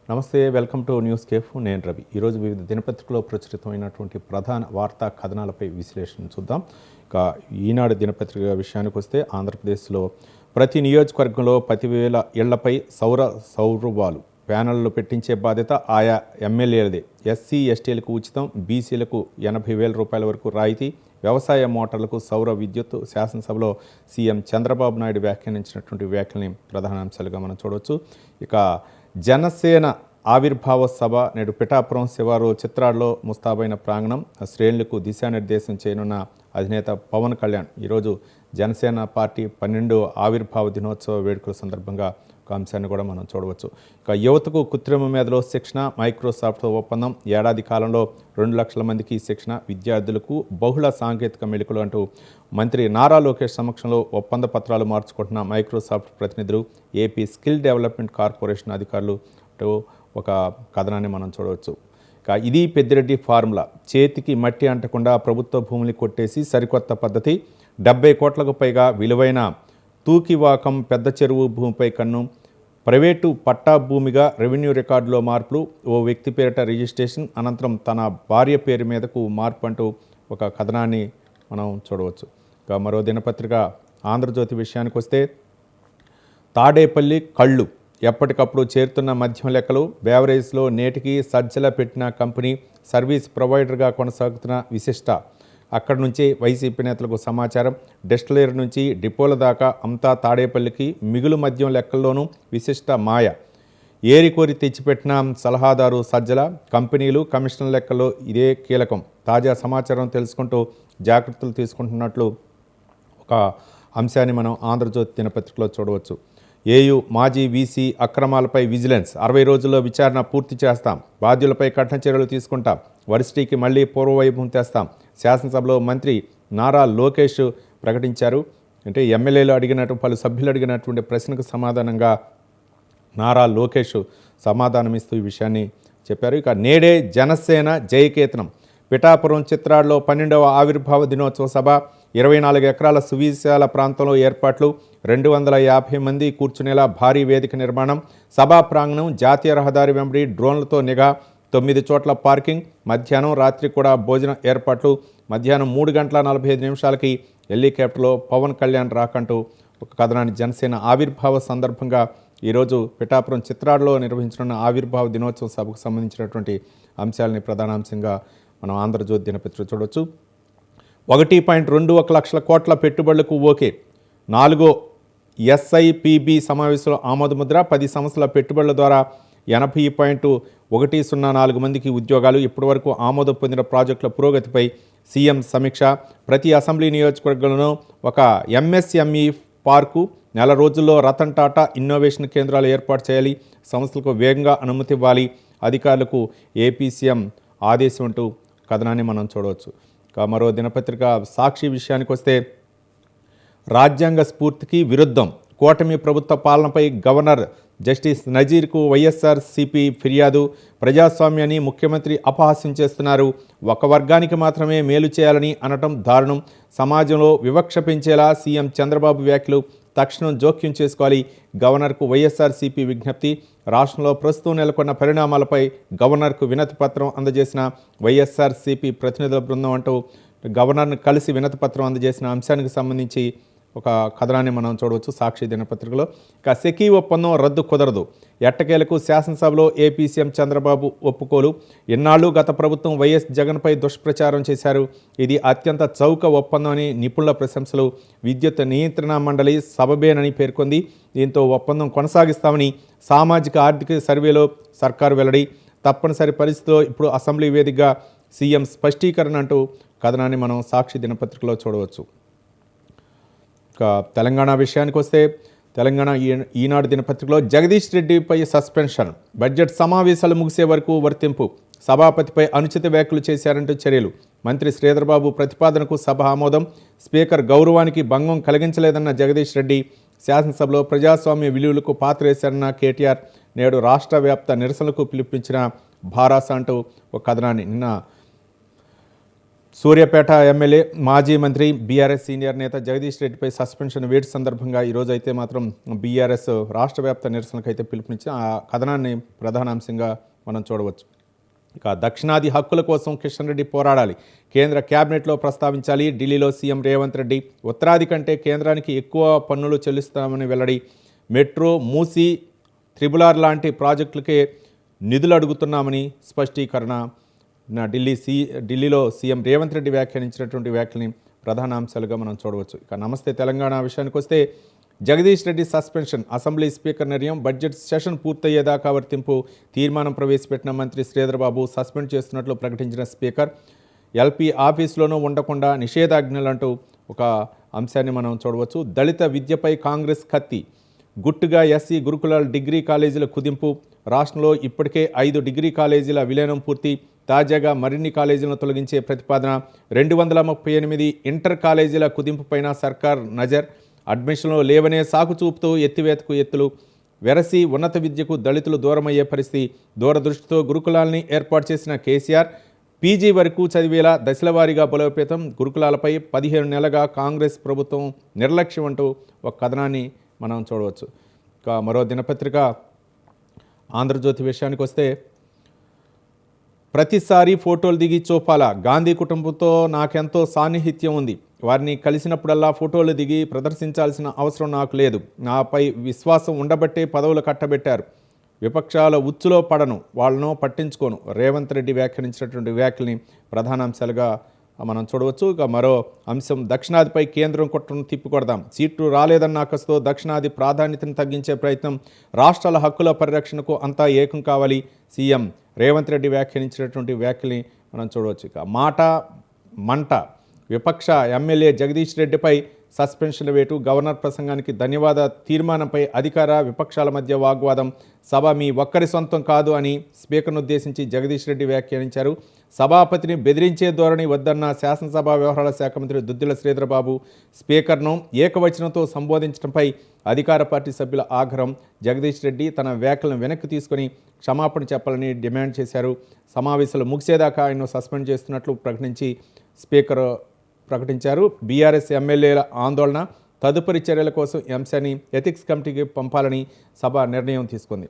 నమస్తే, welcome to news cafe. నేను రవి. ఈరోజు వివిధ దినపత్రికలో ప్రచురితమైనటువంటి ప్రధాన వార్తా కథనాలపై విశ్లేషణ చూద్దాం. ఇక ఈనాడు దినపత్రిక విషయానికి వస్తే, ఆంధ్రప్రదేశ్లో ప్రతి నియోజకవర్గంలో 10,000 ఇళ్లపై సౌరవాలు ప్యానెళ్లు పెట్టించే బాధ్యత ఆయా ఎమ్మెల్యేలదే. ఎస్సీ ఎస్టీలకు ఉచితం, బీసీలకు 80,000 రూపాయల వరకు రాయితీ, వ్యవసాయ మోటార్లకు సౌర విద్యుత్. శాసనసభలో సీఎం చంద్రబాబు నాయుడు వ్యాఖ్యానించినటువంటి వ్యాఖ్యల్ని ప్రధాన అంశాలుగా మనం చూడవచ్చు. ఇక జనసేన ఆవిర్భావ సభ నేడు పిఠాపురం శివారు చిత్రాల్లో ముస్తాబైన ప్రాంగణం. శ్రేణులకు దిశానిర్దేశం చేయనున్న అధినేత పవన్ కళ్యాణ్. ఈరోజు జనసేన పార్టీ 12వ ఆవిర్భావ దినోత్సవ వేడుకల సందర్భంగా ఒక అంశాన్ని కూడా మనం చూడవచ్చు. ఇక యువతకు కృత్రిమ మేధలో శిక్షణ, మైక్రోసాఫ్ట్ ఒప్పందం. ఏడాది కాలంలో 2 లక్షల మందికి శిక్షణ, విద్యార్థులకు బహుళ సాంకేతిక మెళుకులు అంటూ మంత్రి నారా లోకేష్ సమక్షంలో ఒప్పంద పత్రాలు మార్చుకుంటున్న మైక్రోసాఫ్ట్ ప్రతినిధులు, ఏపీ స్కిల్ డెవలప్మెంట్ కార్పొరేషన్ అధికారులు అంటూ ఒక కథనాన్ని మనం చూడవచ్చు. ఇక ఇది పెద్దిరెడ్డి ఫార్ములా. చేతికి మట్టి అంటకుండా ప్రభుత్వ భూములు కొట్టేసి సరికొత్త పద్ధతి. 70 కోట్లకు పైగా విలువైన తూకివాకం పెద్ద చెరువు భూమిపై కన్ను. ప్రైవేటు పట్టా భూమిగా రెవెన్యూ రికార్డులో మార్పులు. ఓ వ్యక్తి పేరిట రిజిస్ట్రేషన్, అనంతరం తన భార్య పేరు మీదకు మార్పు అంటూ ఒక కథనాన్ని మనం చూడవచ్చు. ఇక మరో దినపత్రిక ఆంధ్రజ్యోతి విషయానికి వస్తే, తాడేపల్లి కళ్ళు ఎప్పటికప్పుడు చేరుతున్న మద్యం లెక్కలు. బేవరేజ్లో నేటికి సజ్జల పెట్టిన కంపెనీ సర్వీస్ ప్రొవైడర్గా కొనసాగుతున్న విశిష్ట. అక్కడి నుంచి వైసీపీ నేతలకు సమాచారం. డిస్టిలరీ నుంచి డిపోల దాకా అంతా తాడేపల్లికి. మిగులు మద్యం లెక్కల్లోనూ విశిష్ట మాయ. ఏరికోరి తెచ్చిపెట్టిన సలహాదారు సజ్జల. కంపెనీలు కమిషన్ల లెక్కల్లో ఇదే కీలకం. తాజా సమాచారం తెలుసుకుంటూ జాగ్రత్తలు తీసుకుంటున్నట్లు ఒక అంశాన్ని మనం ఆంధ్రజ్యోతి దినపత్రికలో చూడవచ్చు. ఏయూ మాజీ వీసీ అక్రమాలపై విజిలెన్స్. 60 రోజుల్లో విచారణ పూర్తి చేస్తాం. బాధ్యులపై కఠిన చర్యలు తీసుకుంటాం. వర్సిటీకి మళ్లీ పూర్వవైభవం తెస్తాం. శాసనసభలో మంత్రి నారా లోకేష్ ప్రకటించారు. అంటే ఎమ్మెల్యేలు పలు సభ్యులు అడిగినటువంటి ప్రశ్నకు సమాధానంగా నారా లోకేష్ సమాధానమిస్తూ ఈ విషయాన్ని చెప్పారు. ఇక నేడే జనసేన జయకేతనం. పిఠాపురం చిత్రాల్లో 12వ ఆవిర్భావ దినోత్సవ సభ. 24 ఎకరాల సువిశాల ప్రాంతంలో ఏర్పాట్లు. 250 మంది కూర్చునేలా భారీ వేదిక నిర్మాణం. సభా ప్రాంగణం. జాతీయ రహదారి వెంబడి డ్రోన్లతో నిఘా. 9 చోట్ల పార్కింగ్. మధ్యాహ్నం రాత్రి కూడా భోజన ఏర్పాట్లు. మధ్యాహ్నం 3 గంటల 45 నిమిషాలకి హెలికాప్టర్లో పవన్ కళ్యాణ్ రాకంటూ ఒక కథనాన్ని జనసేన ఆవిర్భావ సందర్భంగా ఈరోజు పిఠాపురం చిత్రాల్లో నిర్వహించనున్న ఆవిర్భావ దినోత్సవ సభకు సంబంధించినటువంటి అంశాలని ప్రధానాంశంగా మనం ఆంధ్రజ్యోతి దినపత్రిక చూడవచ్చు. 1.21 లక్షల కోట్ల పెట్టుబడులకు ఓకే. 4వ ఎస్ఐపిబి సమావేశంలో ఆమోదముద్ర. 10 సంవత్సరాల పెట్టుబడుల ద్వారా 80.104 మందికి ఉద్యోగాలు. ఇప్పటివరకు ఆమోదం పొందిన ప్రాజెక్టుల పురోగతిపై సీఎం సమీక్ష. ప్రతి అసెంబ్లీ నియోజకవర్గంలోనూ ఒక ఎంఎస్ఎంఈ పార్కు. 4 రోజుల్లో రతన్ టాటా ఇన్నోవేషన్ కేంద్రాలు ఏర్పాటు చేయాలి. సంస్థలకు వేగంగా అనుమతి ఇవ్వాలి. అధికారులకు ఏపీ సీఎం ఆదేశం అంటూ కథనాన్ని మనం చూడవచ్చు. మరో దినపత్రిక సాక్షి విషయానికి వస్తే, రాజ్యాంగ స్ఫూర్తికి విరుద్ధం. కూటమి ప్రభుత్వ పాలనపై గవర్నర్ జస్టిస్ నజీర్కు వైఎస్ఆర్సీపీ ఫిర్యాదు. ప్రజాస్వామ్యాన్ని ముఖ్యమంత్రి అపహాస్యం చేస్తున్నారు. ఒక వర్గానికి మాత్రమే మేలు చేయాలని అనటం దారుణం. సమాజంలో వివక్ష పెంచేలా సీఎం చంద్రబాబు వ్యాఖ్యలు. తక్షణం జోక్యం చేసుకోవాలి. గవర్నర్కు వైఎస్ఆర్సీపీ విజ్ఞప్తి. రాష్ట్రంలో ప్రస్తుతం నెలకొన్న పరిణామాలపై గవర్నర్కు వినతి పత్రం అందజేసిన వైఎస్ఆర్సీపీ ప్రతినిధుల బృందం అంటూ గవర్నర్ను కలిసి వినతి పత్రం అందజేసిన అంశానికి సంబంధించి ఒక కథనాన్ని మనం చూడవచ్చు సాక్షి దినపత్రికలో. ఇక సెకీ ఒప్పందం రద్దు కుదరదు. ఎట్టకేలకు శాసనసభలో ఏపీ సీఎం చంద్రబాబు ఒప్పుకోలు. ఇన్నాళ్ళు గత ప్రభుత్వం వైఎస్ జగన్పై దుష్ప్రచారం చేశారు. ఇది అత్యంత చౌక ఒప్పందం అని నిపుణుల ప్రశంసలు. విద్యుత్ నియంత్రణ మండలి సబబేనని పేర్కొంది. దీంతో ఒప్పందం కొనసాగిస్తామని సామాజిక ఆర్థిక సర్వేలో సర్కారు వెల్లడి. తప్పనిసరి పరిస్థితిలో ఇప్పుడు అసెంబ్లీ వేదికగా సీఎం స్పష్టీకరణ అంటూ కథనాన్ని మనం సాక్షి దినపత్రికలో చూడవచ్చు. ఇక తెలంగాణ విషయానికి వస్తే, తెలంగాణ ఈనాడు దినపత్రికలో జగదీష్ రెడ్డిపై సస్పెన్షన్. బడ్జెట్ సమావేశాలు ముగిసే వరకు వర్తింపు. సభాపతిపై అనుచిత వ్యాఖ్యలు చేశారంటూ చర్యలు. మంత్రి శ్రీధర్బాబు ప్రతిపాదనకు సభ ఆమోదం. స్పీకర్ గౌరవానికి భంగం కలిగించలేదన్న జగదీష్ రెడ్డి. శాసనసభలో ప్రజాస్వామ్య విలువలకు పాత్రేశారన్న కేటీఆర్. నేడు రాష్ట్ర వ్యాప్త నిరసనలకు పిలుపునిచ్చిన భారాస అంటూ ఒక కథనాన్ని నిన్న సూర్యాపేట ఎమ్మెల్యే మాజీ మంత్రి బీఆర్ఎస్ సీనియర్ నేత జగదీష్ రెడ్డిపై సస్పెన్షన్ వేటు సందర్భంగా ఈరోజు అయితే మాత్రం బీఆర్ఎస్ రాష్ట్ర వ్యాప్త నిరసనకు అయితే పిలుపునిచ్చి ఆ కథనాన్ని ప్రధాన అంశంగా మనం చూడవచ్చు. ఇక దక్షిణాది హక్కుల కోసం కిషన్ రెడ్డి పోరాడాలి, కేంద్ర క్యాబినెట్లో ప్రస్తావించాలి. ఢిల్లీలో సీఎం రేవంత్ రెడ్డి ఉత్తరాది కంటే కేంద్రానికి ఎక్కువ పన్నులు చెల్లిస్తామని వెల్లడి. మెట్రో, మూసీ, త్రిబులార్ లాంటి ప్రాజెక్టులకే నిధులు అడుగుతున్నామని స్పష్టీకరణ. ఢిల్లీలో సీఎం రేవంత్ రెడ్డి వ్యాఖ్యానించినటువంటి వ్యాఖ్యల్ని ప్రధాన అంశాలుగా మనం చూడవచ్చు. ఇక నమస్తే తెలంగాణ విషయానికి వస్తే Jagadish Reddy suspension, assembly speaker నిర్ణయం, బడ్జెట్ సెషన్ పూర్తయ్యేదాకా వర్తింపు. తీర్మానం ప్రవేశపెట్టిన మంత్రి శ్రీధర్ బాబు సస్పెండ్ చేస్తున్నట్లు ప్రకటించిన స్పీకర్. ఎల్పీ ఆఫీసులోనూ ఉండకుండా నిషేధాజ్ఞలంటూ ఒక అంశాన్ని మనం చూడవచ్చు. దళిత విద్యపై కాంగ్రెస్ కత్తి, గుట్టుగా ఎస్సీ గురుకులాల డిగ్రీ కాలేజీల కుదింపు. రాష్ట్రంలో ఇప్పటికే 5 డిగ్రీ కాలేజీల విలీనం పూర్తి. తాజాగా మరిన్ని కాలేజీలను తొలగించే ప్రతిపాదన. 238 ఇంటర్ కాలేజీల కుదింపుపైన సర్కార్ నజర్. అడ్మిషన్లో లేవనే సాకు చూపుతూ ఎత్తివేతకు ఎత్తులు. వెరసి ఉన్నత విద్యకు దళితులు దూరమయ్యే పరిస్థితి. దూరదృష్టితో గురుకులాల్ని ఏర్పాటు చేసిన కేసీఆర్ పీజీ వరకు చదివేలా దశలవారీగా బలోపేతం. గురుకులాలపై 15 నెలలుగా కాంగ్రెస్ ప్రభుత్వం నిర్లక్ష్యం అంటూ ఒక కథనాన్ని మనం చూడవచ్చు. ఇక మరో దినపత్రిక ఆంధ్రజ్యోతి విషయానికి వస్తే ప్రతిసారి ఫోటోలు దిగి చూపాలా, గాంధీ కుటుంబంతో నాకెంతో సాన్నిహిత్యం ఉంది, వారిని కలిసినప్పుడల్లా ఫోటోలు దిగి ప్రదర్శించాల్సిన అవసరం నాకు లేదు, నాపై విశ్వాసం ఉండబట్టే పదవులు కట్టబెట్టారు, విపక్షాల ఉచ్చులో పడను, వాళ్ళను పట్టించుకోను. రేవంత్ రెడ్డి వ్యాఖ్యానించినటువంటి వ్యాఖ్యల్ని ప్రధాన అంశాలుగా మనం చూడవచ్చు. ఇక మరో అంశం, దక్షిణాదిపై కేంద్రం కుట్రను తిప్పికొడదాం, సీట్లు రాలేదన్న ఆకస్తో దక్షిణాది ప్రాధాన్యతను తగ్గించే ప్రయత్నం, రాష్ట్రాల హక్కుల పరిరక్షణకు అంతా ఏకం కావాలి. సీఎం రేవంత్ రెడ్డి వ్యాఖ్యానించినటువంటి వ్యాఖ్యల్ని మనం చూడవచ్చు. ఇక మాట మంట, విపక్ష ఎమ్మెల్యే జగదీష్ రెడ్డిపై సస్పెన్షన్ వేటు. గవర్నర్ ప్రసంగానికి ధన్యవాద తీర్మానంపై అధికార విపక్షాల మధ్య వాగ్వాదం. సభ మీ ఒక్కరి సొంతం కాదు అని స్పీకర్ను ఉద్దేశించి జగదీష్ రెడ్డి వ్యాఖ్యానించారు. సభాపతిని బెదిరించే ధోరణి వద్దన్న శాసనసభ వ్యవహారాల శాఖ మంత్రి దుద్దిల శ్రీధర్ బాబు. స్పీకర్ను ఏకవచనంతో సంబోధించడంపై అధికార పార్టీ సభ్యుల ఆగ్రహం. జగదీష్ రెడ్డి తన వ్యాఖ్యలను వెనక్కి తీసుకుని క్షమాపణ చెప్పాలని డిమాండ్ చేశారు. సమావేశాలు ముగిసేదాకా ఆయన్ను సస్పెండ్ చేస్తున్నట్లు స్పీకర్ ప్రకటించారు. బీఆర్ఎస్ ఎమ్మెల్యేల ఆందోళన, తదుపరి చర్యల కోసం ఈ అంశాన్ని ఎథిక్స్ కమిటీకి పంపాలని సభ నిర్ణయం తీసుకుంది.